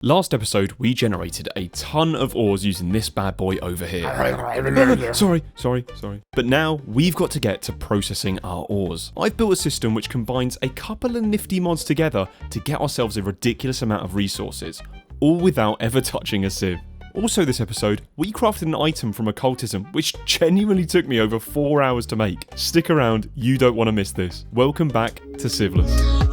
Last episode, we generated a ton of ores using this bad boy over here. Sorry. But now, we've got to get to processing our ores. I've built a system which combines a couple of nifty mods together to get ourselves a ridiculous amount of resources, all without ever touching a sieve. Also this episode, we crafted an item from Occultism, which genuinely took me over 4 hours to make. Stick around, you don't want to miss this. Welcome back to SIEVELESS.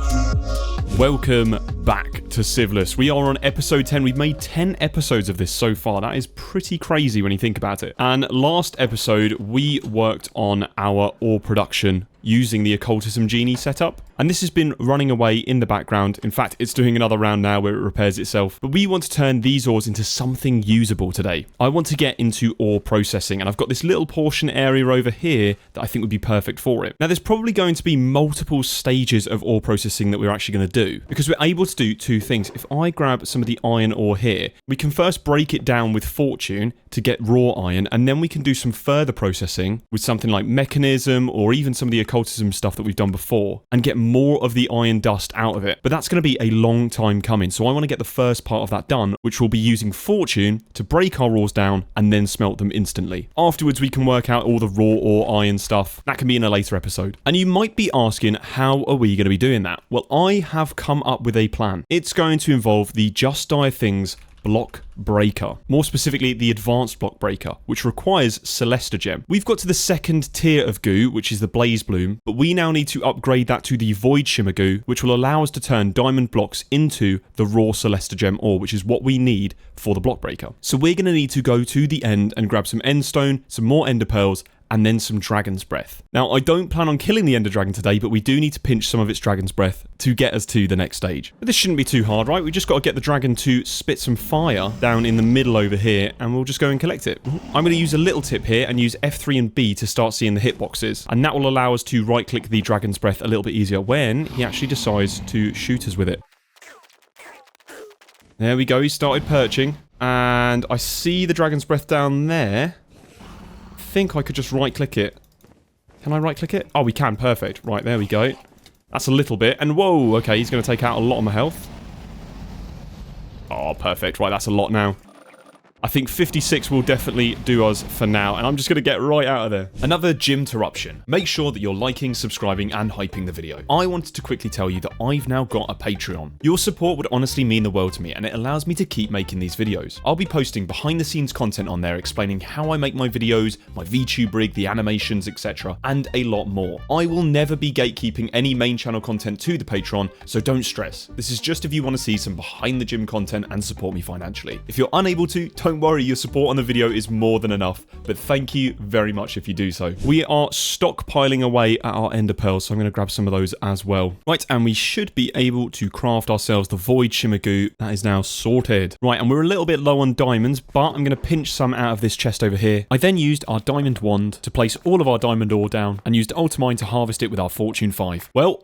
Welcome back to SIEVELESS. We are on episode 10. We've made 10 episodes of this so far. That is pretty crazy when you think about it. And last episode, we worked on our ore production using the Occultism Genie setup. And this has been running away in the background. In fact, it's doing another round now where it repairs itself. But we want to turn these ores into something usable today. I want to get into ore processing, and I've got this little portion area over here that I think would be perfect for it. Now, there's probably going to be multiple stages of ore processing that we're actually going to do, because we're able to do two things. If I grab some of the iron ore here, we can first break it down with Fortune to get raw iron, and then we can do some further processing with something like Mechanism or even some of the Occultism stuff that we've done before, and get more of the iron dust out of it. But that's going to be a long time coming, so I want to get the first part of that done, which will be using Fortune to break our ores down and then smelt them instantly. Afterwards, we can work out all the raw ore iron stuff. That can be in a later episode. And you might be asking, how are we going to be doing that? Well, I have come up with a plan. It's going to involve the Just Dire Things block breaker, more specifically the advanced block breaker, which requires Celesta Gem. We've got to the second tier of goo, which is the Blaze Bloom, but we now need to upgrade that to the Void Shimmer goo, which will allow us to turn diamond blocks into the raw Celesta Gem ore, which is what we need for the block breaker. So we're going to need to go to the end and grab some endstone, some more ender pearls, and then some dragon's breath. Now, I don't plan on killing the ender dragon today, but we do need to pinch some of its dragon's breath to get us to the next stage. But this shouldn't be too hard, right? We just got to get the dragon to spit some fire down in the middle over here, and we'll just go and collect it. I'm going to use a little tip here and use F3 and B to start seeing the hitboxes, and that will allow us to right-click the dragon's breath a little bit easier when he actually decides to shoot us with it. There we go, he started perching, and I see the dragon's breath down there. I think I could just right click it. Can I right click it? Oh, we can. Perfect. Right, there we go. That's a little bit. And whoa, okay, he's going to take out a lot of my health. Oh, perfect. Right, that's a lot now. I think 56 will definitely do us for now, and I'm just going to get right out of there. Another Jimterruption. Make sure that you're liking, subscribing, and hyping the video. I wanted to quickly tell you that I've now got a Patreon. Your support would honestly mean the world to me, and it allows me to keep making these videos. I'll be posting behind-the-scenes content on there explaining how I make my videos, my VTube rig, the animations, etc., and a lot more. I will never be gatekeeping any main channel content to the Patreon, so don't stress. This is just if you want to see some behind-the-gym content and support me financially. If you're unable to, don't worry, your support on the video is more than enough, but thank you very much if you do so. We are stockpiling away at our ender pearls, so I'm going to grab some of those as well. Right, and we should be able to craft ourselves the Void Shimmer goo. That is now sorted. Right, and we're a little bit low on diamonds, but I'm going to pinch some out of this chest over here. I then used our diamond wand to place all of our diamond ore down and used Ultimine to harvest it with our Fortune 5. Well,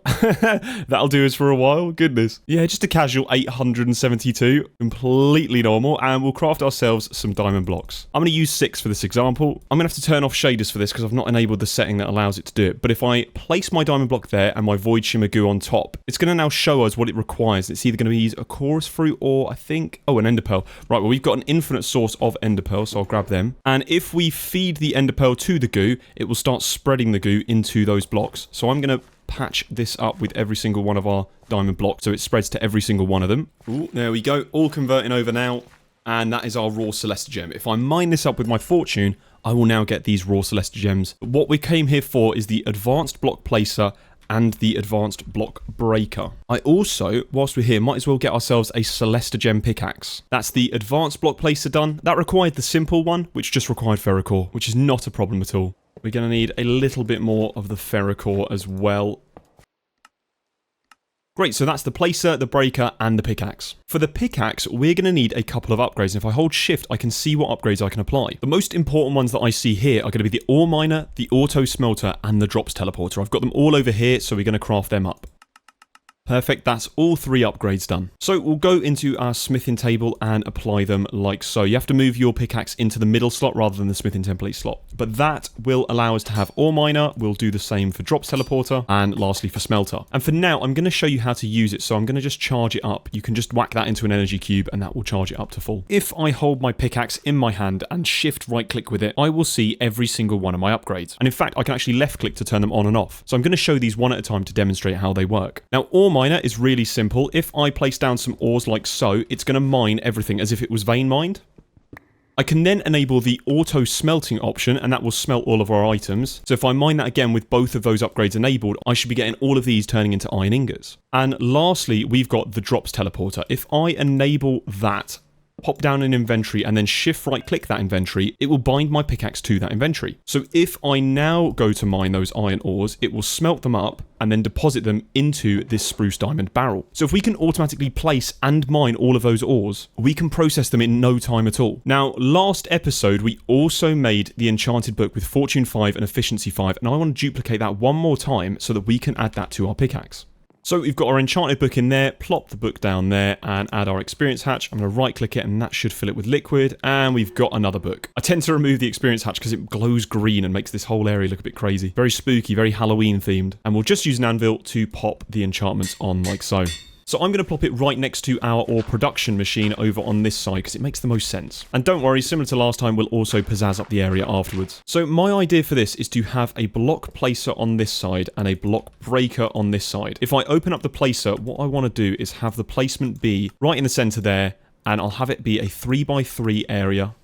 that'll do us for a while. Goodness. Yeah, just a casual 872. Completely normal, and we'll craft ourselves some diamond blocks. I'm going to use 6 for this example. I'm going to have to turn off shaders for this because I've not enabled the setting that allows it to do it. But if I place my diamond block there and my Void Shimmer goo on top, it's going to now show us what it requires. It's either going to be a chorus fruit or I think, oh, an ender pearl. Right, well, we've got an infinite source of ender pearls, so I'll grab them. And if we feed the ender pearl to the goo, it will start spreading the goo into those blocks. So I'm going to patch this up with every single one of our diamond blocks so it spreads to every single one of them. Ooh, there we go. All converting over now. And that is our raw Celesta Gem. If I mine this up with my Fortune, I will now get these raw Celesta Gems. What we came here for is the advanced block placer and the advanced block breaker. I also, whilst we're here, might as well get ourselves a Celesta Gem pickaxe. That's the advanced block placer done. That required the simple one, which just required ferrocore, which is not a problem at all. We're going to need a little bit more of the ferrocore as well. Great, so that's the placer, the breaker, and the pickaxe. For the pickaxe, we're going to need a couple of upgrades, and if I hold shift, I can see what upgrades I can apply. The most important ones that I see here are going to be the ore miner, the auto smelter, and the drops teleporter. I've got them all over here, so we're going to craft them up. Perfect, that's all 3 upgrades done. So we'll go into our smithing table and apply them like so. You have to move your pickaxe into the middle slot rather than the smithing template slot. But that will allow us to have ore miner. We'll do the same for drops teleporter and lastly for smelter. And for now, I'm going to show you how to use it. So I'm going to just charge it up. You can just whack that into an energy cube and that will charge it up to full. If I hold my pickaxe in my hand and shift right click with it, I will see every single one of my upgrades. And in fact, I can actually left click to turn them on and off. So I'm going to show these one at a time to demonstrate how they work. Now, ore miner is really simple. If I place down some ores like so, it's going to mine everything as if it was vein mined. I can then enable the auto smelting option and that will smelt all of our items. So if I mine that again with both of those upgrades enabled, I should be getting all of these turning into iron ingots. And lastly, we've got the drops teleporter. If I enable that, pop down an inventory and then shift right click that inventory, it will bind my pickaxe to that inventory. So if I now go to mine those iron ores, it will smelt them up and then deposit them into this spruce diamond barrel. So if we can automatically place and mine all of those ores, we can process them in no time at all. Now, last episode, we also made the enchanted book with fortune 5 and efficiency 5, and I want to duplicate that one more time so that we can add that to our pickaxe. So we've got our enchanted book in there, plop the book down there and add our experience hatch. I'm going to right click it and that should fill it with liquid. And we've got another book. I tend to remove the experience hatch because it glows green and makes this whole area look a bit crazy. Very spooky, very Halloween themed. And we'll just use an anvil to pop the enchantments on like so. So I'm going to plop it right next to our ore production machine over on this side because it makes the most sense. And don't worry, similar to last time, we'll also pizzazz up the area afterwards. So my idea for this is to have a block placer on this side and a block breaker on this side. If I open up the placer, what I want to do is have the placement be right in the center there, and I'll have it be a 3x3 area.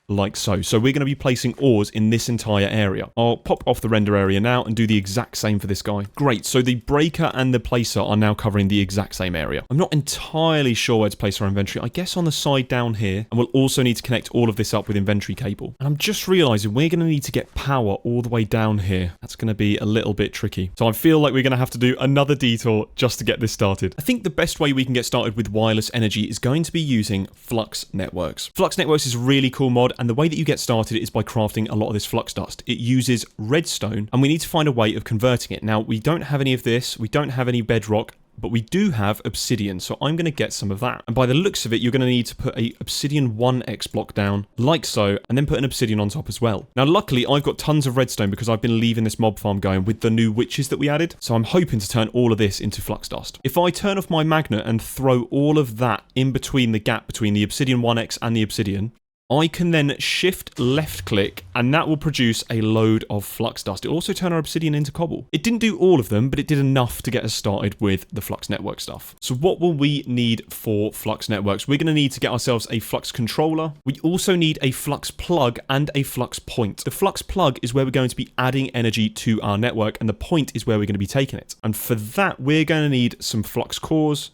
Like so. So we're going to be placing ores in this entire area. I'll pop off the render area now and do the exact same for this guy. Great, so the breaker and the placer are now covering the exact same area. I'm not entirely sure where to place our inventory. I guess on the side down here. And we'll also need to connect all of this up with inventory cable. And I'm just realizing we're going to need to get power all the way down here. That's going to be a little bit tricky. So I feel like we're going to have to do another detour just to get this started. I think the best way we can get started with wireless energy is going to be using Flux Networks. Flux Networks is a really cool mod. And the way that you get started is by crafting a lot of this flux dust. It uses redstone, and we need to find a way of converting it. Now, we don't have any of this. We don't have any bedrock, but we do have obsidian, so I'm going to get some of that. And by the looks of it, you're going to need to put a obsidian 1x block down, like so, and then put an obsidian on top as well. Now, luckily, I've got tons of redstone because I've been leaving this mob farm going with the new witches that we added, so I'm hoping to turn all of this into flux dust. If I turn off my magnet and throw all of that in between the gap between the obsidian 1x and the obsidian, I can then shift left click and that will produce a load of flux dust. It'll also turn our obsidian into cobble. It didn't do all of them, but it did enough to get us started with the Flux Network stuff. So what will we need for Flux Networks? We're going to need to get ourselves a Flux controller. We also need a Flux plug and a Flux point. The Flux plug is where we're going to be adding energy to our network, and the point is where we're going to be taking it. And for that, we're going to need some Flux cores,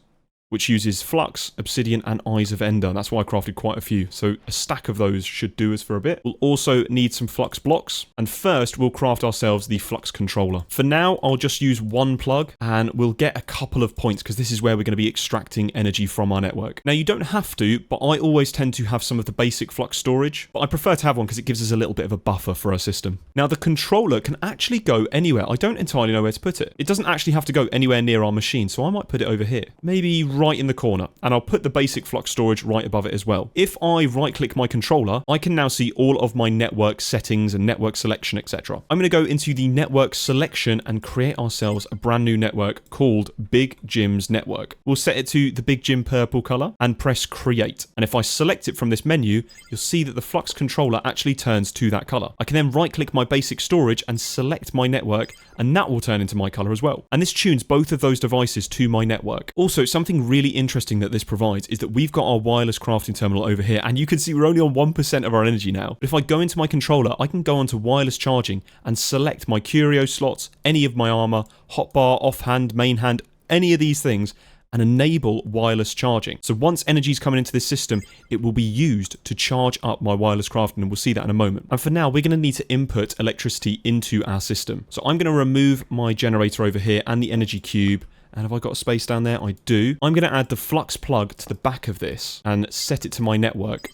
which uses Flux, Obsidian, and Eyes of Ender. That's why I crafted quite a few. So a stack of those should do us for a bit. We'll also need some Flux blocks. And first, we'll craft ourselves the Flux controller. For now, I'll just use one plug, and we'll get a couple of points, because this is where we're going to be extracting energy from our network. Now, you don't have to, but I always tend to have some of the basic Flux storage. But I prefer to have one because it gives us a little bit of a buffer for our system. Now, the controller can actually go anywhere. I don't entirely know where to put it. It doesn't actually have to go anywhere near our machine, so I might put it over here. Maybe right in the corner, and I'll put the basic Flux storage right above it as well. If I right click my controller, I can now see all of my network settings and network selection, etc. I'm going to go into the network selection and create ourselves a brand new network called Big Jim's Network. We'll set it to the Big Jim purple color and press create. And if I select it from this menu, you'll see that the Flux controller actually turns to that color. I can then right click my basic storage and select my network, and that will turn into my color as well. And this tunes both of those devices to my network. Also, something really interesting that this provides is that we've got our wireless crafting terminal over here, and you can see we're only on 1% of our energy now. But if I go into my controller, I can go onto wireless charging and select my curio slots, any of my armor, hotbar, offhand, main hand, any of these things, and enable wireless charging. So once energy is coming into this system, it will be used to charge up my wireless crafting, and we'll see that in a moment. And for now, we're going to need to input electricity into our system. So I'm going to remove my generator over here and the energy cube. And have I got a space down there? I do. I'm going to add the Flux plug to the back of this and set it to my network.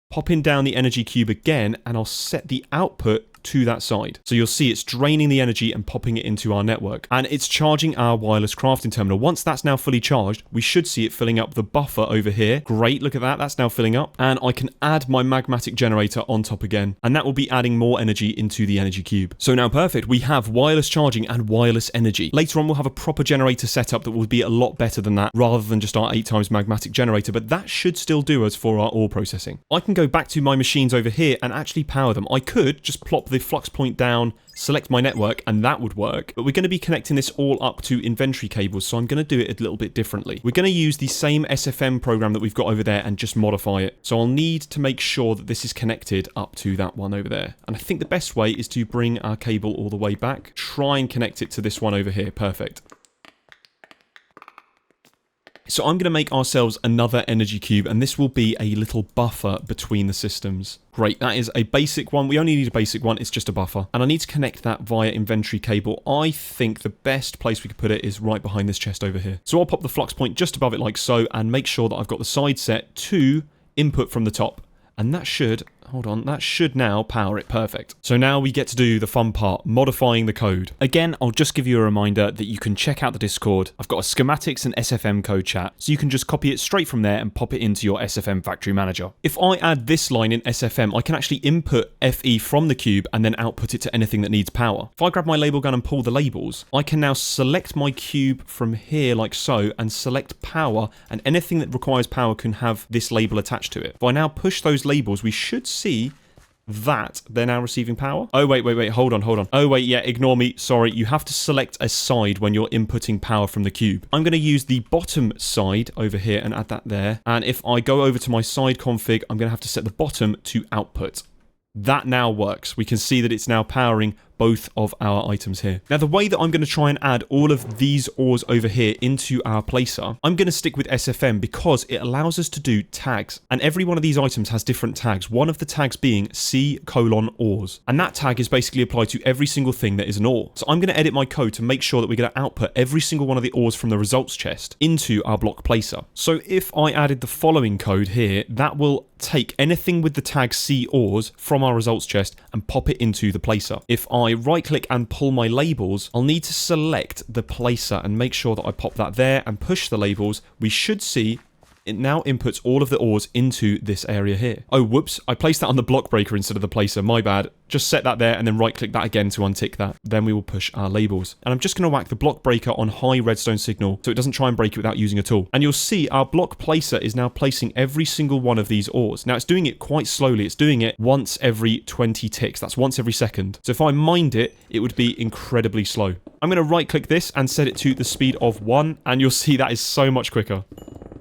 Pop in down the energy cube again, and I'll set the output to that side. So you'll see it's draining the energy and popping it into our network. And it's charging our wireless crafting terminal. Once that's now fully charged, we should see it filling up the buffer over here. Great, look at that. That's now filling up. And I can add my magmatic generator on top again. And that will be adding more energy into the energy cube. So now perfect. We have wireless charging and wireless energy. Later on, we'll have a proper generator setup that will be a lot better than that, rather than just our 8 times magmatic generator. But that should still do us for our ore processing. I can go back to my machines over here and actually power them. I could just plop the flux point down, select my network, and that would work. But we're going to be connecting this all up to inventory cables, so I'm going to do it a little bit differently. We're going to use the same SFM program that we've got over there and just modify it. So I'll need to make sure that this is connected up to that one over there. And I think the best way is to bring our cable all the way back, try and connect it to this one over here. Perfect. So I'm going to make ourselves another energy cube, and this will be a little buffer between the systems. Great, that is a basic one. We only need a basic one, it's just a buffer. And I need to connect that via inventory cable. I think the best place we could put it is right behind this chest over here. So I'll pop the flux point just above it like so, and make sure that I've got the side set to input from the top. And that should, hold on, that should now power it. Perfect. So now we get to do the fun part, modifying the code. Again, I'll just give you a reminder that you can check out the Discord. I've got a schematics and SFM code chat, so you can just copy it straight from there and pop it into your SFM factory manager. If I add this line in SFM, I can actually input FE from the cube and then output it to anything that needs power. If I grab my label gun and pull the labels, I can now select my cube from here like so and select power, and anything that requires power can have this label attached to it. If I now push those labels, we should see that they're now receiving power. Oh, wait, hold on. Oh, wait, yeah, ignore me. Sorry, you have to select a side when you're inputting power from the cube. I'm going to use the bottom side over here and add that there. And if I go over to my side config, I'm going to have to set the bottom to output. That now works. We can see that it's now powering both of our items here. Now, the way that I'm going to try and add all of these ores over here into our placer, I'm going to stick with SFM because it allows us to do tags. And every one of these items has different tags. One of the tags being C:"ores. And that tag is basically applied to every single thing that is an ore. So I'm going to edit my code to make sure that we're going to output every single one of the ores from the results chest into our block placer. So if I added the following code here, that will take anything with the tag C:"ores from our results chest and pop it into the placer. If I right click and pull my labels, I'll need to select the placer and make sure that I pop that there and push the labels. We should see it now inputs all of the ores into this area here. Oh, whoops. I placed that on the block breaker instead of the placer. My bad. Just set that there and then right click that again to untick that. Then we will push our labels. And I'm just going to whack the block breaker on high redstone signal so it doesn't try and break it without using a tool. And you'll see our block placer is now placing every single one of these ores. Now, it's doing it quite slowly. It's doing it once every 20 ticks. That's once every second. So if I mind it, it would be incredibly slow. I'm going to right click this and set it to the speed of 1. And you'll see that is so much quicker.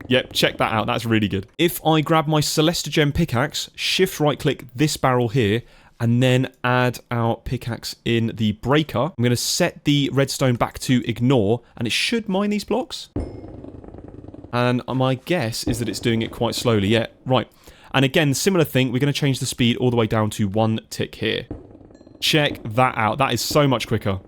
Yep, check that out. That's really good. If I grab my Celestigem pickaxe, shift right click this barrel here, and then add our pickaxe in the breaker, I'm going to set the redstone back to ignore, and it should mine these blocks. And my guess is that it's doing it quite slowly. Yeah, right. And again, similar thing, we're going to change the speed all the way down to 1 tick here. Check that out. That is so much quicker.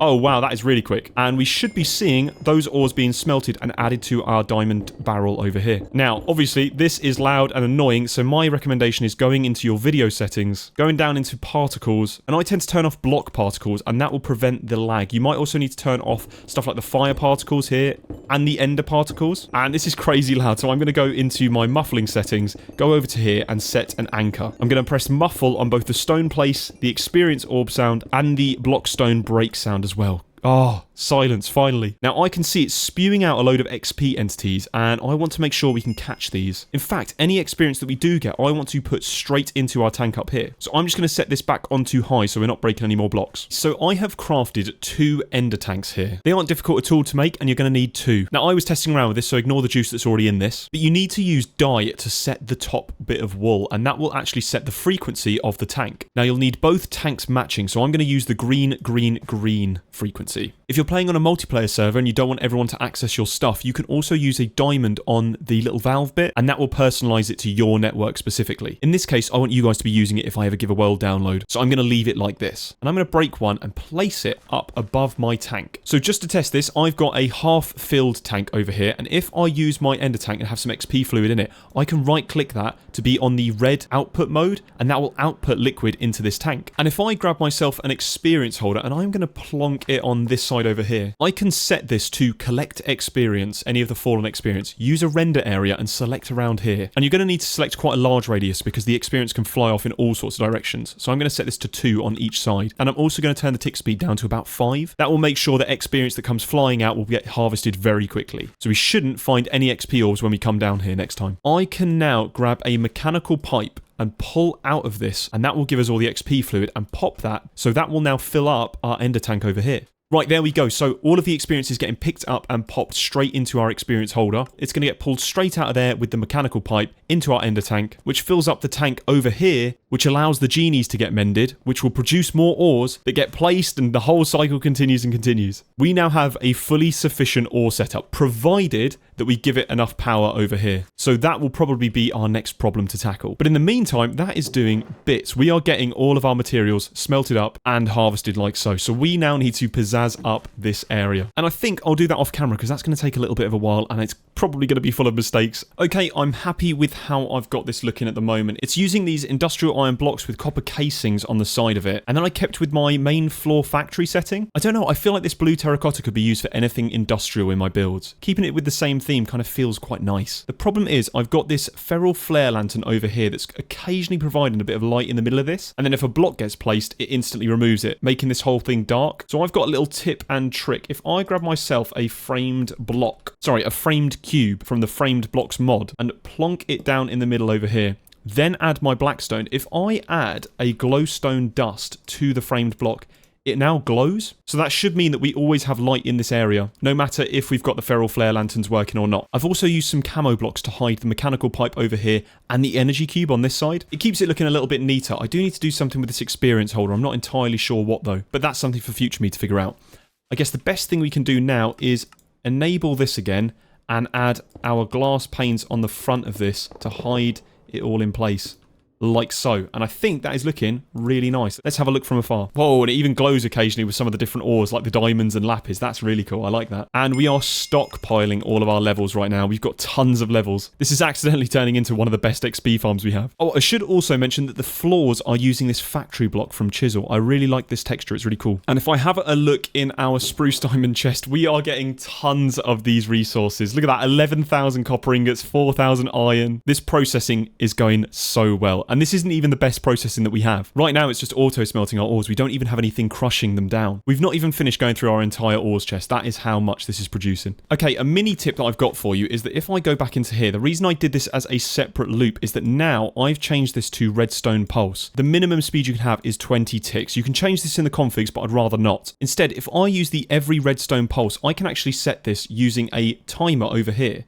Oh, wow, that is really quick. And we should be seeing those ores being smelted and added to our diamond barrel over here. Now, obviously, this is loud and annoying, so my recommendation is going into your video settings, going down into particles, and I tend to turn off block particles, and that will prevent the lag. You might also need to turn off stuff like the fire particles here and the ender particles. And this is crazy loud, so I'm going to go into my muffling settings, go over to here and set an anchor. I'm going to press muffle on both the stone place, the experience orb sound, and the blockstone break sound as well. Oh, silence, finally. Now, I can see it's spewing out a load of XP entities, and I want to make sure we can catch these. In fact, any experience that we do get, I want to put straight into our tank up here. So I'm just going to set this back onto high so we're not breaking any more blocks. So I have crafted 2 ender tanks here. They aren't difficult at all to make, and you're going to need 2. Now, I was testing around with this, so ignore the juice that's already in this. But you need to use dye to set the top bit of wool, and that will actually set the frequency of the tank. Now, you'll need both tanks matching, so I'm going to use the green, green, green frequency. If you're playing on a multiplayer server and you don't want everyone to access your stuff, you can also use a diamond on the little valve bit, and that will personalize it to your network specifically. In this case, I want you guys to be using it if I ever give a world download. So I'm going to leave it like this. And I'm going to break one and place it up above my tank. So just to test this, I've got a half-filled tank over here, and if I use my ender tank and have some XP fluid in it, I can right-click that to be on the red output mode, and that will output liquid into this tank. And if I grab myself an experience holder, and I'm going to plonk it on this side over here, I can set this to collect experience, any of the fallen experience, use a render area and select around here. And you're going to need to select quite a large radius because the experience can fly off in all sorts of directions. So I'm going to set this to 2 on each side. And I'm also going to turn the tick speed down to about 5. That will make sure that experience that comes flying out will get harvested very quickly. So we shouldn't find any XP orbs when we come down here next time. I can now grab a mechanical pipe and pull out of this, and that will give us all the XP fluid, and pop that, so that will now fill up our ender tank over here. Right, there we go. So all of the experience is getting picked up and popped straight into our experience holder. It's going to get pulled straight out of there with the mechanical pipe into our ender tank, which fills up the tank over here, which allows the genies to get mended, which will produce more ores that get placed, and the whole cycle continues and continues. We now have a fully sufficient ore setup, provided that we give it enough power over here. So that will probably be our next problem to tackle. But in the meantime, that is doing bits. We are getting all of our materials smelted up and harvested like so. So we now need to pizzazz up this area. And I think I'll do that off camera because that's going to take a little bit of a while and it's probably going to be full of mistakes. Okay, I'm happy with how I've got this looking at the moment. It's using these industrial iron blocks with copper casings on the side of it. And then I kept with my main floor factory setting. I don't know, I feel like this blue terracotta could be used for anything industrial in my builds. Keeping it with the same theme kind of feels quite nice. The problem is I've got this feral flare lantern over here that's occasionally providing a bit of light in the middle of this. And then if a block gets placed, it instantly removes it, making this whole thing dark. So I've got a little tip and trick. If I grab myself a framed cube from the framed blocks mod and plonk it down in the middle over here, then add my blackstone. If I add a glowstone dust to the framed block, it now glows. So that should mean that we always have light in this area, no matter if we've got the feral flare lanterns working or not. I've also used some camo blocks to hide the mechanical pipe over here and the energy cube on this side. It keeps it looking a little bit neater. I do need to do something with this experience holder. I'm not entirely sure what though, but that's something for future me to figure out. I guess the best thing we can do now is enable this again and add our glass panes on the front of this to hide it all in place. Like so. And I think that is looking really nice. Let's have a look from afar. Whoa, and it even glows occasionally with some of the different ores like the diamonds and lapis. That's really cool. I like that. And we are stockpiling all of our levels right now. We've got tons of levels. This is accidentally turning into one of the best XP farms we have. Oh, I should also mention that the floors are using this factory block from Chisel. I really like this texture. It's really cool. And if I have a look in our spruce diamond chest, we are getting tons of these resources. Look at that. 11,000 copper ingots, 4,000 iron. This processing is going so well. And this isn't even the best processing that we have. Right now, it's just auto-smelting our ores. We don't even have anything crushing them down. We've not even finished going through our entire ores chest. That is how much this is producing. Okay, a mini tip that I've got for you is that if I go back into here, the reason I did this as a separate loop is that now I've changed this to redstone pulse. The minimum speed you can have is 20 ticks. You can change this in the configs, but I'd rather not. Instead, if I use the every redstone pulse, I can actually set this using a timer over here.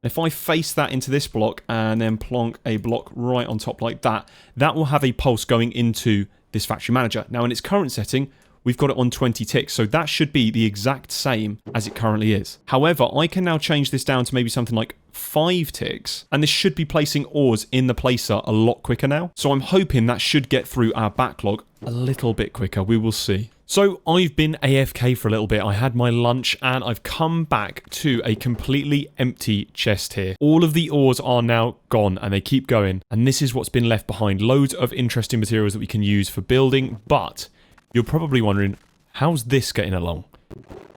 If I face that into this block and then plonk a block right on top like that, that will have a pulse going into this factory manager. Now in its current setting, we've got it on 20 ticks, so that should be the exact same as it currently is. However, I can now change this down to maybe something like 5 ticks, and this should be placing ores in the placer a lot quicker now. So I'm hoping that should get through our backlog a little bit quicker. We will see. So I've been AFK for a little bit. I had my lunch and I've come back to a completely empty chest here. All of the ores are now gone and they keep going. And this is what's been left behind. Loads of interesting materials that we can use for building. But you're probably wondering, how's this getting along?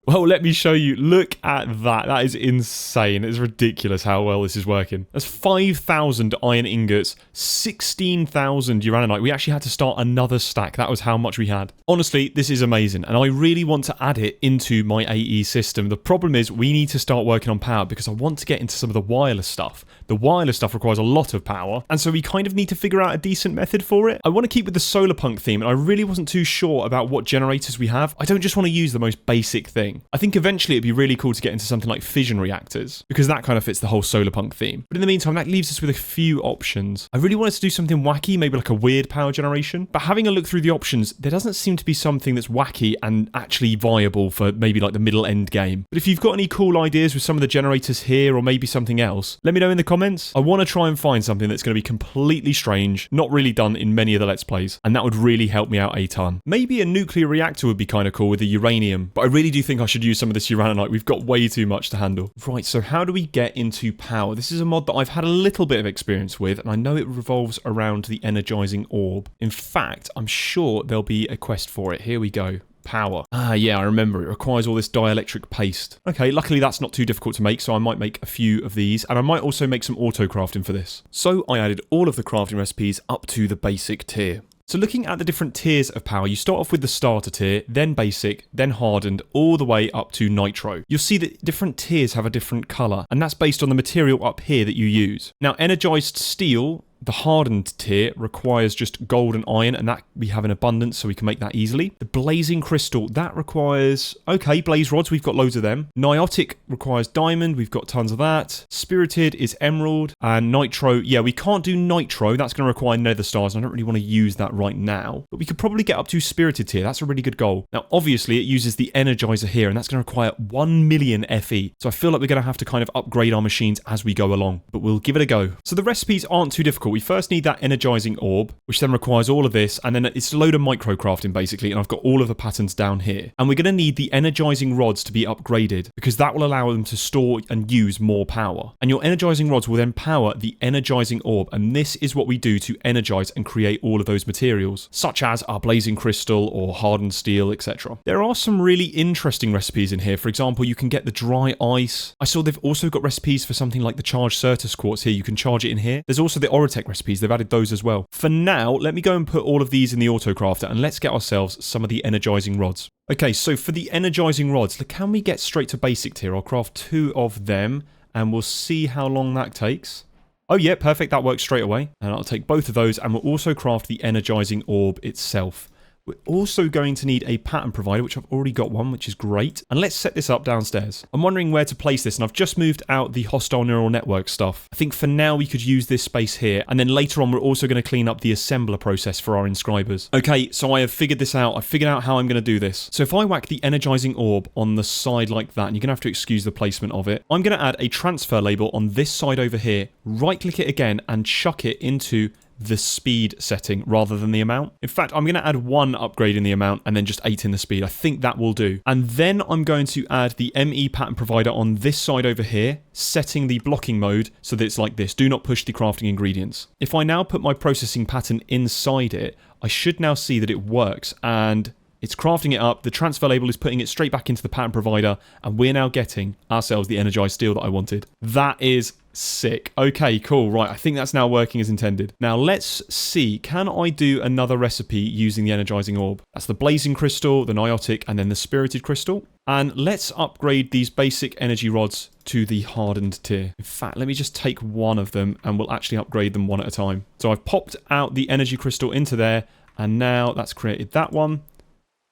Well, let me show you. Look at that. That is insane. It's ridiculous how well this is working. That's 5,000 iron ingots, 16,000 Uraninite. We actually had to start another stack. That was how much we had. Honestly, this is amazing. And I really want to add it into my AE system. The problem is we need to start working on power because I want to get into some of the wireless stuff. The wireless stuff requires a lot of power. And so we kind of need to figure out a decent method for it. I want to keep with the solar punk theme. And I really wasn't too sure about what generators we have. I don't just want to use the most basic thing. thinking. I think eventually it'd be really cool to get into something like fission reactors, because that kind of fits the whole solar punk theme. But in the meantime, that leaves us with a few options. I really wanted to do something wacky, maybe like a weird power generation, but having a look through the options, there doesn't seem to be something that's wacky and actually viable for maybe like the middle end game. But if you've got any cool ideas with some of the generators here, or maybe something else, let me know in the comments. I want to try and find something that's going to be completely strange, not really done in many of the Let's Plays, and that would really help me out a ton. Maybe a nuclear reactor would be kind of cool with the uranium, but I really do think I should use some of this Uraninite. We've got way too much to handle. Right, so how do we get into Powah? This is a mod that I've had a little bit of experience with, and I know it revolves around the Energizing orb. In fact, I'm sure there'll be a quest for it. Here we go. Powah. Ah, yeah, I remember. It requires all this dielectric paste. Okay, luckily that's not too difficult to make, so I might make a few of these, and I might also make some auto crafting for this. So I added all of the crafting recipes up to the basic tier. So looking at the different tiers of Powah, you start off with the starter tier, then basic, then hardened, all the way up to nitro. You'll see that different tiers have a different colour, and that's based on the material up here that you use. Now, energized steel, the hardened tier, requires just gold and iron, and that we have in abundance, so we can make that easily. The blazing crystal, that requires, okay, blaze rods, we've got loads of them. Niotic requires diamond, we've got tons of that. Spirited is emerald, and nitro, yeah, we can't do nitro, that's going to require nether stars, and I don't really want to use that right now. But we could probably get up to spirited tier, that's a really good goal. Now, obviously, it uses the energizer here, and that's going to require 1 million FE, so I feel like we're going to have to kind of upgrade our machines as we go along, but we'll give it a go. So the recipes aren't too difficult. We first need that energizing orb, which then requires all of this, and then it's a load of micro crafting basically, and I've got all of the patterns down here. And we're going to need the energizing rods to be upgraded, because that will allow them to store and use more power. And your energizing rods will then power the energizing orb, and this is what we do to energize and create all of those materials, such as our blazing crystal or hardened steel, etc. There are some really interesting recipes in here. For example, you can get the dry ice. I saw they've also got recipes for something like the charged Certus quartz here. You can charge it in here. There's also the Orotech recipes. They've added those as well. For now, let me go and put all of these in the autocrafter, and let's get ourselves some of the energizing rods. Okay, so for the energizing rods, can we get straight to basic tier? I'll craft 2 of them, and we'll see how long that takes. Oh yeah, perfect, that works straight away. And I'll take both of those, and we'll also craft the energizing orb itself. We're also going to need a pattern provider, which I've already got one, which is great. And let's set this up downstairs. I'm wondering where to place this, and I've just moved out the hostile neural network stuff. I think for now we could use this space here, and then later on we're also going to clean up the assembler process for our inscribers. Okay, so I have figured this out. I've figured out how I'm going to do this. So if I whack the energizing orb on the side like that, and you're going to have to excuse the placement of it, I'm going to add a transfer label on this side over here, right-click it again, and chuck it into the speed setting rather than the amount. In fact, I'm going to add 1 upgrade in the amount and then just 8 in the speed. I think that will do. And then I'm going to add the ME pattern provider on this side over here, setting the blocking mode so that it's like this. Do not push the crafting ingredients. If I now put my processing pattern inside it, I should now see that it works, and it's crafting it up. The transfer label is putting it straight back into the pattern provider, and we're now getting ourselves the energized steel that I wanted. That is sick. Okay, cool. Right, I think that's now working as intended. Now let's see, can I do another recipe using the energizing orb? That's the blazing crystal, the niotic, and then the spirited crystal. And let's upgrade these basic energy rods to the hardened tier. In fact, let me just take one of them, and we'll actually upgrade them one at a time. So I've popped out the energy crystal into there, and now that's created that one.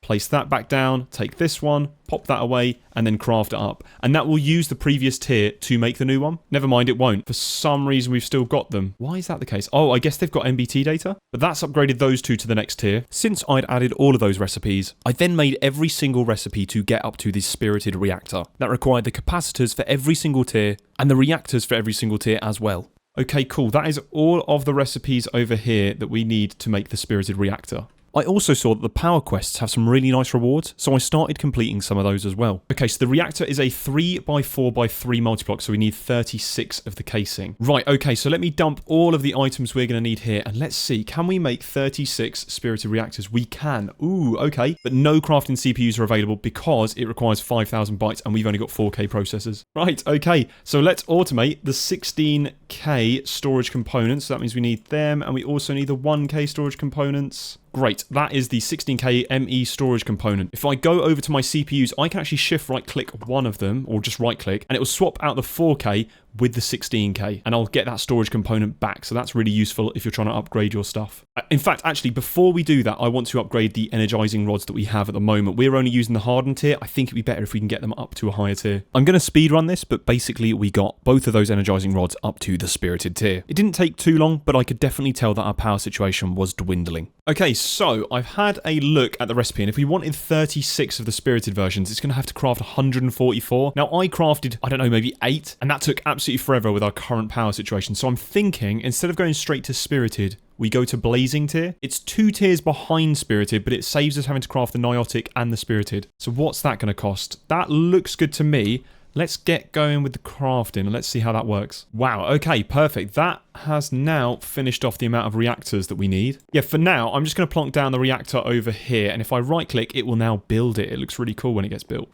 Place that back down, take this one, pop that away, and then craft it up. And that will use the previous tier to make the new one. Never mind, it won't. For some reason, we've still got them. Why is that the case? Oh, I guess they've got MBT data. But that's upgraded those 2 to the next tier. Since I'd added all of those recipes, I then made every single recipe to get up to this spirited reactor. That required the capacitors for every single tier, and the reactors for every single tier as well. Okay, cool. That is all of the recipes over here that we need to make the spirited reactor. I also saw that the power quests have some really nice rewards, so I started completing some of those as well. Okay, so the reactor is a 3x4x3 multi-block, so we need 36 of the casing. Right, okay, so let me dump all of the items we're going to need here, and let's see, can we make 36 spirited reactors? We can. Ooh, okay, but no crafting CPUs are available because it requires 5,000 bytes, and we've only got 4K processors. Right, okay, so let's automate the 16K storage components. So that means we need them, and we also need the 1K storage components. Great, that is the 16K ME storage component. If I go over to my CPUs, I can actually shift right click one of them, or just right click, and it will swap out the 4K with the 16k, and I'll get that storage component back. So that's really useful if you're trying to upgrade your stuff. In fact, actually, before we do that, I want to upgrade the energizing rods that we have at the moment. We're only using the hardened tier. I think it'd be better if we can get them up to a higher tier. I'm going to speed run this, but basically we got both of those energizing rods up to the spirited tier. It didn't take too long, but I could definitely tell that our power situation was dwindling. Okay, so I've had a look at the recipe, and if we wanted 36 of the spirited versions, it's going to have to craft 144. Now, I crafted, I don't know, maybe 8, and that took absolutely forever with our current power situation. So I'm thinking, instead of going straight to spirited, we go to blazing tier. It's 2 tiers behind spirited, but it saves us having to craft the niotic and the spirited. So what's that going to cost? That looks good to me. Let's get going with the crafting and let's see how that works. Wow, okay, perfect. That has now finished off the amount of reactors that we need. Yeah, for now, I'm just going to plonk down the reactor over here, and if I right click, it will now build it. It looks really cool when it gets built.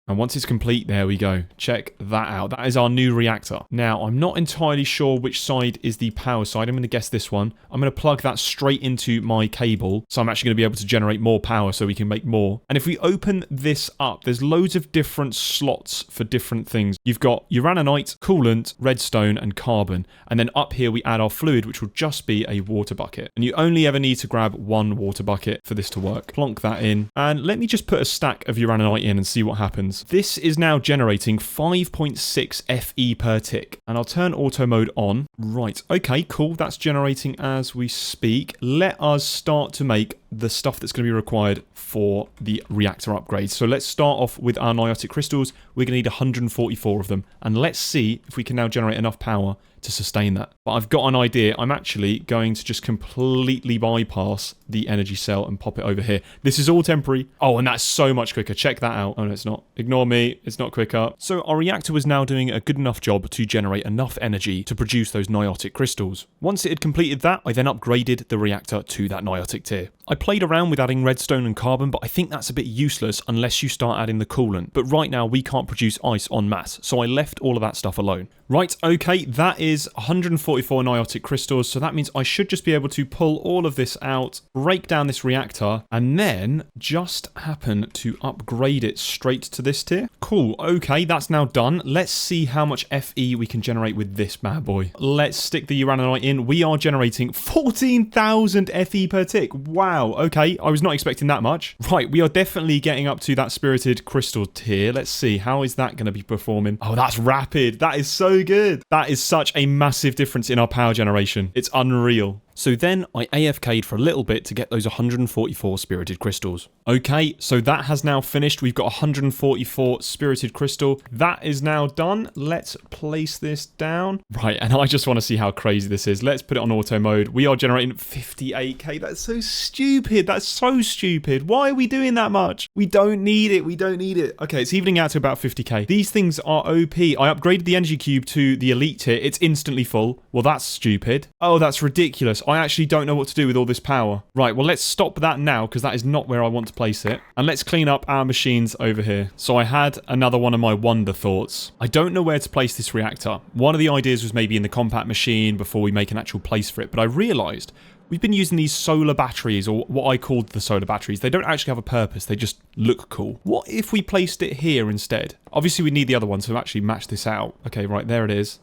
And once it's complete, there we go. Check that out. That is our new reactor. Now, I'm not entirely sure which side is the power side. I'm going to guess this one. I'm going to plug that straight into my cable. So I'm actually going to be able to generate more power so we can make more. And if we open this up, there's loads of different slots for different things. You've got uraninite, coolant, redstone, and carbon. And then up here, we add our fluid, which will just be a water bucket. And you only ever need to grab one water bucket for this to work. Plonk that in. And let me just put a stack of uraninite in and see what happens. This is now generating 5.6 FE per tick, and I'll turn auto mode on. Right, okay, cool. That's generating as we speak. Let us start to make the stuff that's going to be required for the reactor upgrade. So let's start off with our niotic crystals. We're going to need 144 of them, and let's see if we can now generate enough power to sustain that. But I've got an idea. I'm actually going to just completely bypass the energy cell and pop it over here. This is all temporary. Oh, and that's so much quicker. Check that out. Oh, no, it's not. Ignore me. It's not quicker. So our reactor was now doing a good enough job to generate enough energy to produce those niotic crystals. Once it had completed that, I then upgraded the reactor to that niotic tier. I played around with adding redstone and carbon, but I think that's a bit useless unless you start adding the coolant. But right now, we can't produce ice en masse, so I left all of that stuff alone. Right, okay, that is 144 niotic crystals, so that means I should just be able to pull all of this out, break down this reactor, and then just happen to upgrade it straight to this tier. Cool, okay, that's now done. Let's see how much FE we can generate with this bad boy. Let's stick the uraninite in. We are generating 14,000 FE per tick. Wow, okay, I was not expecting that much. Right, we are definitely getting up to that spirited crystal tier. Let's see, how is that going to be performing? Oh, that's rapid. That is so good. That is such a massive difference in our power generation. It's unreal. So then I AFK'd for a little bit to get those 144 spirited crystals. Okay, so that has now finished. We've got 144 spirited crystal. That is now done. Let's place this down. Right, and I just want to see how crazy this is. Let's put it on auto mode. We are generating 58k. That's so stupid. That's so stupid. Why are we doing that much? We don't need it. We don't need it. Okay, it's evening out to about 50k. These things are OP. I upgraded the energy cube to the elite tier. It's instantly full. Well, that's stupid. Oh, that's ridiculous. I actually don't know what to do with all this power. Right, well, let's stop that now because that is not where I want to place it. And let's clean up our machines over here. So I had another one of my wonder thoughts. I don't know where to place this reactor. One of the ideas was maybe in the compact machine before we make an actual place for it. But I realized we've been using these solar batteries, or what I called the solar batteries. They don't actually have a purpose. They just look cool. What if we placed it here instead? Obviously, we need the other one to actually match this out. Okay, right, there it is.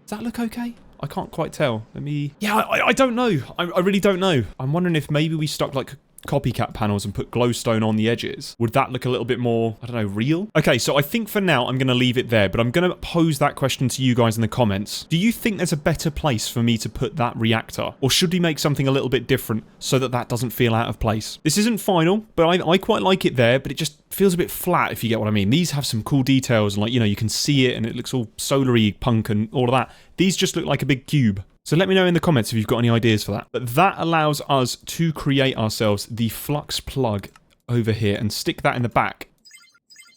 Does that look okay? I can't quite tell. Let me... Yeah, I don't know. I really don't know. I'm wondering if maybe we stuck like copycat panels and put glowstone on the edges. Would that look a little bit more, I don't know, real? Okay, so I think for now I'm going to leave it there, but I'm going to pose that question to you guys in the comments. Do you think there's a better place for me to put that reactor? Or should we make something a little bit different so that that doesn't feel out of place? This isn't final, but I quite like it there, but it just feels a bit flat, if you get what I mean. These have some cool details, and like, you know, you can see it and it looks all solar-y punk and all of that. These just look like a big cube. So let me know in the comments if you've got any ideas for that. But that allows us to create ourselves the Flux plug over here and stick that in the back.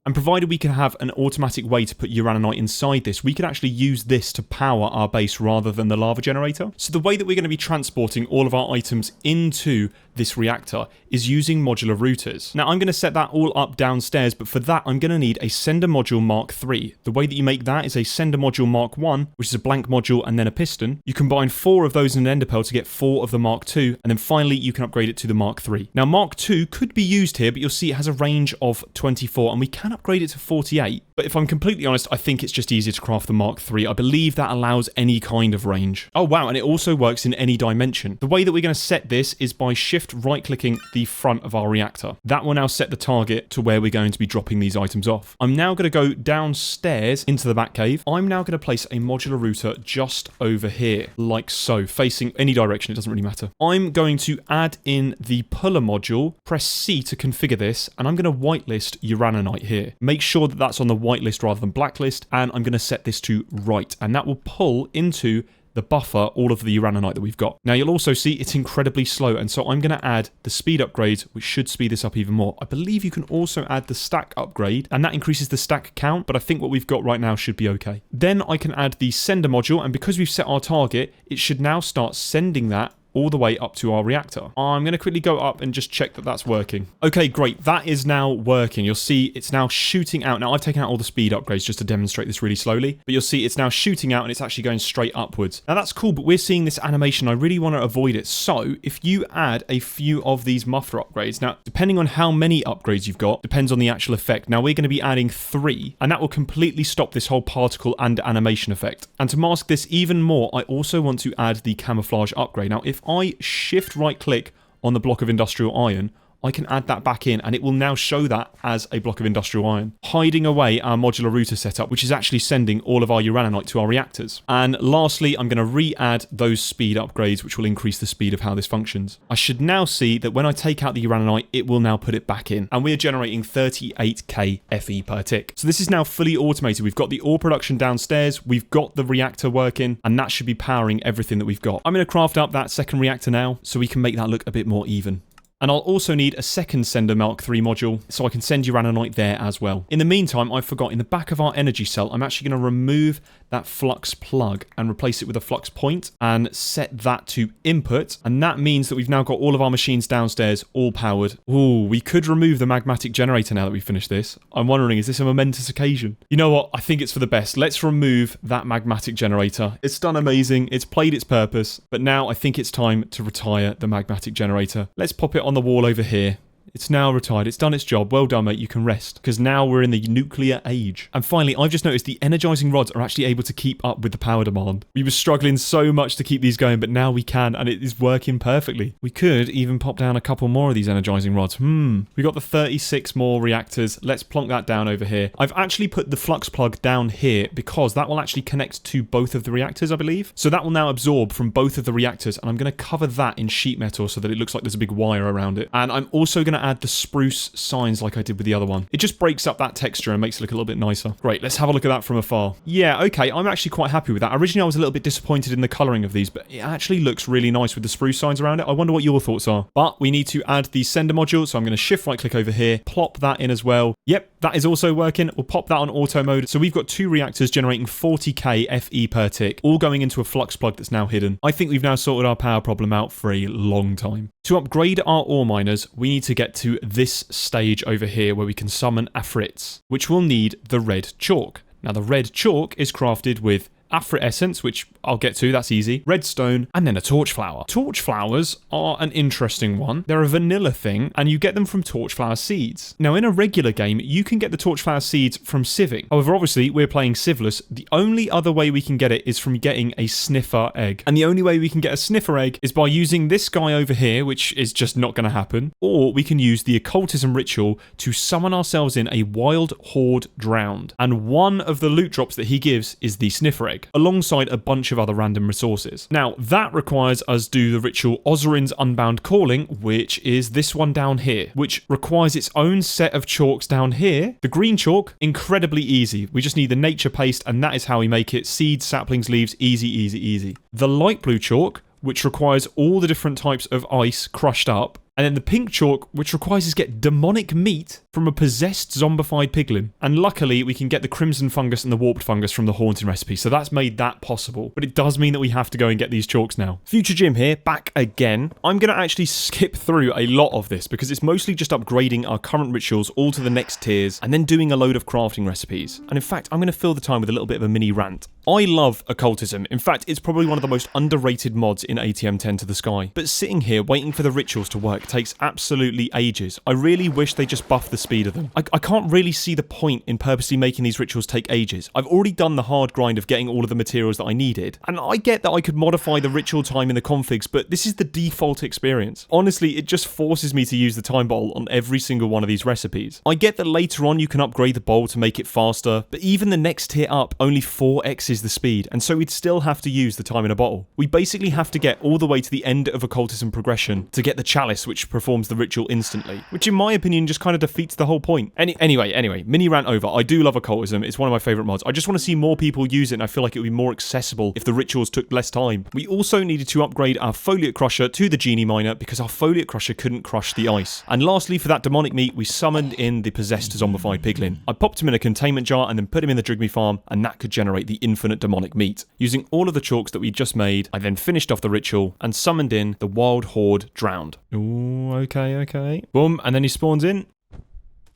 And provided we can have an automatic way to put uraninite inside this, we can actually use this to power our base rather than the lava generator. So the way that we're going to be transporting all of our items into this reactor is using modular routers. Now I'm going to set that all up downstairs, but for that I'm going to need a sender module Mark III. The way that you make that is a sender module Mark I, which is a blank module and then a piston. You combine 4 of those in an enderpearl to get 4 of the Mark II, and then finally you can upgrade it to the Mark III. Now Mark II could be used here, but you'll see it has a range of 24, and we can upgrade it to 48. But if I'm completely honest, I think it's just easier to craft the Mark III. I believe that allows any kind of range. Oh wow, and it also works in any dimension. The way that we're going to set this is by shift right-clicking the front of our reactor. That will now set the target to where we're going to be dropping these items off. I'm now going to go downstairs into the Batcave. I'm now going to place a modular router just over here, like so, facing any direction. It doesn't really matter. I'm going to add in the puller module, press C to configure this, and I'm going to whitelist Uraninite here. Make sure that that's on the whitelist rather than blacklist, and I'm going to set this to right, and that will pull into the buffer all of the Uraninite that we've got. Now you'll also see it's incredibly slow, and so I'm going to add the speed upgrades, which should speed this up even more. I believe you can also add the stack upgrade, and that increases the stack count, but I think what we've got right now should be okay. Then I can add the sender module, and because we've set our target, it should now start sending that all the way up to our reactor. I'm going to quickly go up and just check that that's working. Okay, great. That is now working. You'll see it's now shooting out. Now, I've taken out all the speed upgrades just to demonstrate this really slowly, but you'll see it's now shooting out and it's actually going straight upwards. Now, that's cool, but we're seeing this animation. I really want to avoid it. So, if you add a few of these muffler upgrades, now, depending on how many upgrades you've got, depends on the actual effect. Now, we're going to be adding 3, and that will completely stop this whole particle and animation effect. And to mask this even more, I also want to add the camouflage upgrade. Now, if I shift right click on the block of industrial iron, I can add that back in and it will now show that as a block of industrial iron, hiding away our modular router setup, which is actually sending all of our Uraninite to our reactors. And lastly, I'm going to re-add those speed upgrades, which will increase the speed of how this functions. I should now see that when I take out the Uraninite, it will now put it back in, and we are generating 38k FE per tick. So this is now fully automated. We've got the ore production downstairs, we've got the reactor working, and that should be powering everything that we've got. I'm going to craft up that second reactor now so we can make that look a bit more even. And I'll also need a second sender Mark III module, so I can send Uraninite there as well. In the meantime, I forgot, in the back of our energy cell, I'm actually going to remove that flux plug and replace it with a flux point and set that to input. And that means that we've now got all of our machines downstairs all powered. Ooh, we could remove the magmatic generator now that we've finished this. I'm wondering, is this a momentous occasion? You know what? I think it's for the best. Let's remove that magmatic generator. It's done amazing. It's played its purpose. But now I think it's time to retire the magmatic generator. Let's pop it on the wall over here. It's now retired. It's done its job. Well done, mate. You can rest. Because now we're in the nuclear age. And finally, I've just noticed the energizing rods are actually able to keep up with the power demand. We were struggling so much to keep these going, but now we can, and it is working perfectly. We could even pop down a couple more of these energizing rods. We got the 36 more reactors. Let's plonk that down over here. I've actually put the flux plug down here because that will actually connect to both of the reactors, I believe. So that will now absorb from both of the reactors, and I'm going to cover that in sheet metal so that it looks like there's a big wire around it. And I'm also going to add the spruce signs like I did with the other one. It just breaks up that texture and makes it look a little bit nicer. Great, let's have a look at that from afar. Yeah, okay, I'm actually quite happy with that. Originally, I was a little bit disappointed in the colouring of these, but it actually looks really nice with the spruce signs around it. I wonder what your thoughts are. But we need to add the sender module, so I'm going to shift right click over here, plop that in as well. Yep, that is also working. We'll pop that on auto mode. So we've got 2 reactors generating 40k FE per tick, all going into a flux plug that's now hidden. I think we've now sorted our power problem out for a long time. To upgrade our ore miners, we need to get to this stage over here where we can summon Afrits, which will need the red chalk. Now the red chalk is crafted with Afrit essence, which I'll get to, that's easy, redstone, and then a torchflower. Torchflowers are an interesting one. They're a vanilla thing, and you get them from torchflower seeds. Now, in a regular game, you can get the torchflower seeds from sieving. However, obviously, we're playing SIEVELESS. The only other way we can get it is from getting a sniffer egg. And the only way we can get a sniffer egg is by using this guy over here, which is just not going to happen. Or we can use the occultism ritual to summon ourselves in a wild horde drowned. And one of the loot drops that he gives is the sniffer egg, alongside a bunch of other random resources. Now, that requires us do the ritual Osrin's Unbound Calling, which is this one down here, which requires its own set of chalks down here. The green chalk, incredibly easy. We just need the nature paste, and that is how we make it. Seeds, saplings, leaves, easy, easy, easy. The light blue chalk, which requires all the different types of ice crushed up. And then the pink chalk, which requires us to get demonic meat from a possessed zombified piglin. And luckily, we can get the crimson fungus and the warped fungus from the haunting recipe, so that's made that possible. But it does mean that we have to go and get these chalks now. Future Jim here, back again. I'm going to actually skip through a lot of this because it's mostly just upgrading our current rituals all to the next tiers and then doing a load of crafting recipes. And in fact, I'm going to fill the time with a little bit of a mini rant. I love Occultism. In fact, it's probably one of the most underrated mods in ATM 10 to the sky. But sitting here waiting for the rituals to work takes absolutely ages. I really wish they just buffed the speed of them. I can't really see the point in purposely making these rituals take ages. I've already done the hard grind of getting all of the materials that I needed, and I get that I could modify the ritual time in the configs, but this is the default experience. Honestly, it just forces me to use the time bottle on every single one of these recipes. I get that later on you can upgrade the bowl to make it faster, but even the next tier up only 4x's the speed, and so we'd still have to use the time in a bottle. We basically have to get all the way to the end of Occultism progression to get the chalice which performs the ritual instantly, which in my opinion just kind of defeats the whole point. Anyway, mini rant over. I do love Occultism, it's one of my favourite mods. I just want to see more people use it, and I feel like it would be more accessible if the rituals took less time. We also needed to upgrade our foliate crusher to the genie miner because our foliate crusher couldn't crush the ice. And lastly, for that demonic meat, we summoned in the possessed zombified piglin. I popped him in a containment jar and then put him in the Drigmy farm, and that could generate the infinite demonic meat. Using all of the chalks that we just made, I then finished off the ritual and summoned in the wild horde drowned. Ooh, okay. Boom, and then he spawns in.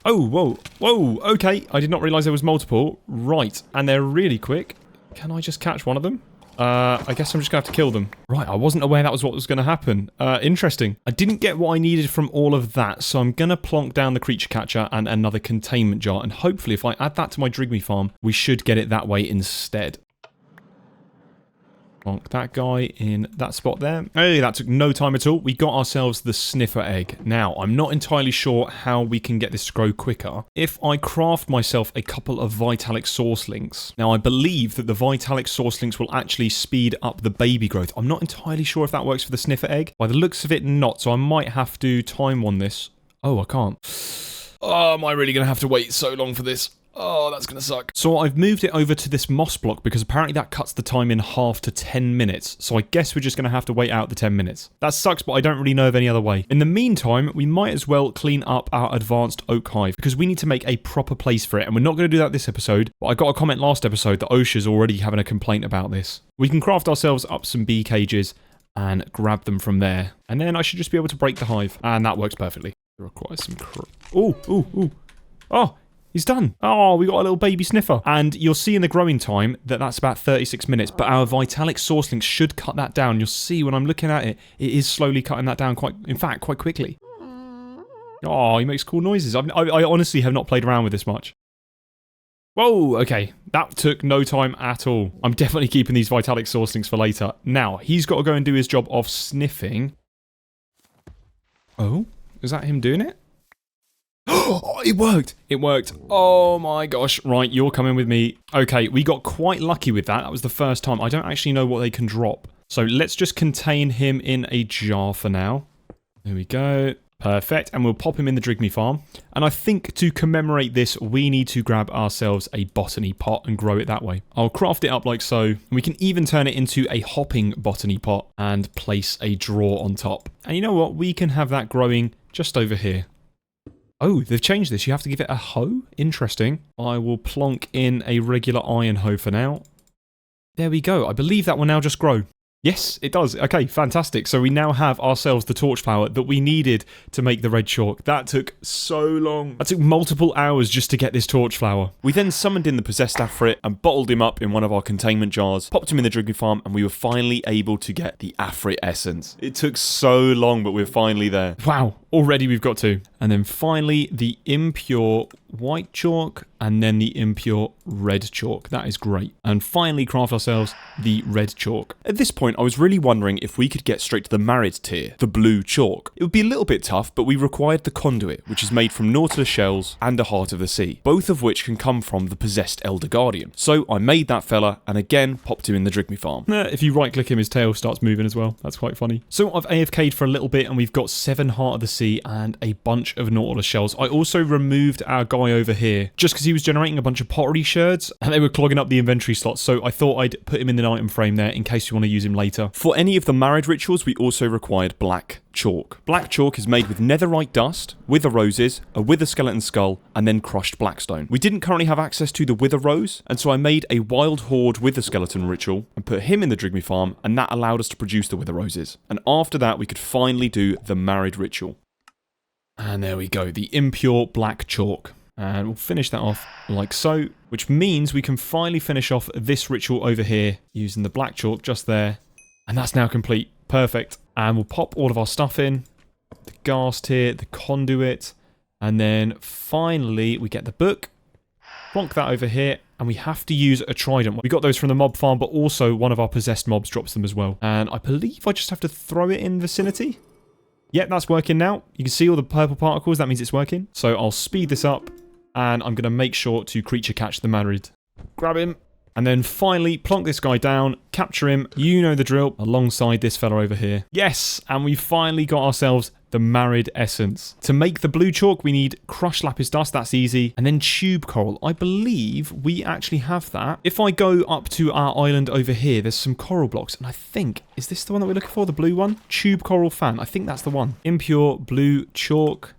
Oh, whoa, okay. I did not realise there was multiple. Right, and they're really quick. Can I just catch one of them? I guess I'm just going to have to kill them. Right, I wasn't aware that was what was going to happen. Interesting. I didn't get what I needed from all of that, so I'm going to plonk down the creature catcher and another containment jar, and hopefully if I add that to my Drigmy farm, we should get it that way instead. Plonk that guy in that spot there. Hey, that took no time at all. We got ourselves the sniffer egg. Now, I'm not entirely sure how we can get this to grow quicker. If I craft myself a couple of vitalic source links. Now, I believe that the vitalic source links will actually speed up the baby growth. I'm not entirely sure if that works for the sniffer egg. By the looks of it, not. So I might have to time on this. Oh, I can't. Oh, am I really going to have to wait so long for this? Oh, that's going to suck. So I've moved it over to this moss block because apparently that cuts the time in half to 10 minutes. So I guess we're just going to have to wait out the 10 minutes. That sucks, but I don't really know of any other way. In the meantime, we might as well clean up our advanced oak hive because we need to make a proper place for it. And we're not going to do that this episode, but I got a comment last episode that OSHA's already having a complaint about this. We can craft ourselves up some bee cages and grab them from there. And then I should just be able to break the hive. And that works perfectly. It requires some... Ooh. Oh! He's done. Oh, we got a little baby sniffer. And you'll see in the growing time that that's about 36 minutes, but our vitalic source links should cut that down. You'll see when I'm looking at it, it is slowly cutting that down quite quickly. Oh, he makes cool noises. I honestly have not played around with this much. Whoa, okay. That took no time at all. I'm definitely keeping these vitalic source links for later. Now, he's got to go and do his job of sniffing. Oh, is that him doing it? Oh, it worked! It worked. Oh my gosh. Right, you're coming with me. Okay, we got quite lucky with that. That was the first time. I don't actually know what they can drop. So let's just contain him in a jar for now. There we go. Perfect. And we'll pop him in the Drigmy farm. And I think to commemorate this, we need to grab ourselves a botany pot and grow it that way. I'll craft it up like so. And we can even turn it into a hopping botany pot and place a drawer on top. And you know what? We can have that growing just over here. Oh, they've changed this. You have to give it a hoe? Interesting. I will plonk in a regular iron hoe for now. There we go. I believe that will now just grow. Yes, it does. Okay, fantastic. So we now have ourselves the torchflower that we needed to make the red chalk. That took so long. That took multiple hours just to get this torchflower. We then summoned in the possessed Afrit and bottled him up in one of our containment jars, popped him in the Drigmy farm, and we were finally able to get the Afrit essence. It took so long, but we're finally there. Wow, already we've got two. And then finally, the impure white chalk, and then the impure red chalk. That is great. And finally craft ourselves the red chalk. At this point, I was really wondering if we could get straight to the married tier, the blue chalk. It would be a little bit tough, but we required the conduit, which is made from nautilus shells and a heart of the sea, both of which can come from the possessed Elder Guardian. So I made that fella, and again, popped him in the Drigmy farm. If you right click him, his tail starts moving as well. That's quite funny. So I've AFK'd for a little bit, and we've got 7 heart of the sea and a bunch of nautilus shells. I also removed our guy over here, just because he was generating a bunch of pottery sherds, and they were clogging up the inventory slots, so I thought I'd put him in the item frame there in case you want to use him later. For any of the married rituals, we also required black chalk. Black chalk is made with netherite dust, wither roses, a wither skeleton skull, and then crushed blackstone. We didn't currently have access to the wither rose, and so I made a wild horde wither skeleton ritual and put him in the Drigmy farm, and that allowed us to produce the wither roses. And after that, we could finally do the married ritual. And there we go, the impure black chalk. And we'll finish that off like so, which means we can finally finish off this ritual over here using the black chalk just there. And that's now complete. Perfect. And we'll pop all of our stuff in. The ghast here, the conduit, And then finally, we get the book. Plonk that over here. And we have to use a trident. We got those from the mob farm, but also one of our possessed mobs drops them as well. And I believe I just have to throw it in vicinity. Yep, that's working now. You can see all the purple particles. That means it's working. So I'll speed this up. And I'm going to make sure to creature catch the married. Grab him. And then finally, plonk this guy down, capture him, you know the drill, alongside this fella over here. Yes, and we finally got ourselves the married essence. To make the blue chalk, we need crushed lapis dust, that's easy, and then tube coral. I believe we actually have that. If I go up to our island over here, there's some coral blocks, and I think, is this the one that we're looking for, the blue one? Tube coral fan, I think that's the one. Impure blue chalk.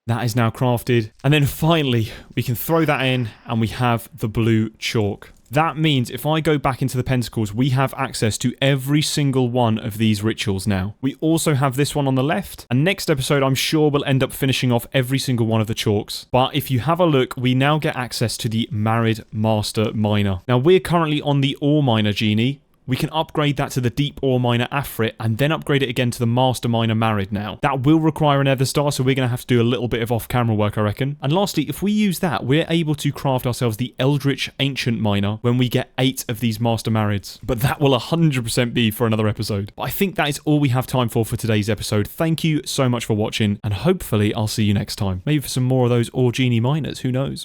That is now crafted. And then finally, we can throw that in, and we have the blue chalk. That means if I go back into the pentacles, we have access to every single one of these rituals now. We also have this one on the left. And next episode, I'm sure we'll end up finishing off every single one of the chalks. But if you have a look, we now get access to the married master miner. Now, we're currently on the ore miner genie. We can upgrade that to the deep ore miner Afrit and then upgrade it again to the master miner married now. That will require an nether star, so we're going to have to do a little bit of off-camera work, I reckon. And lastly, if we use that, we're able to craft ourselves the eldritch ancient miner when we get 8 of these master marrieds. But that will 100% be for another episode. But I think that is all we have time for today's episode. Thank you so much for watching, and hopefully I'll see you next time. Maybe for some more of those ore genie miners, who knows?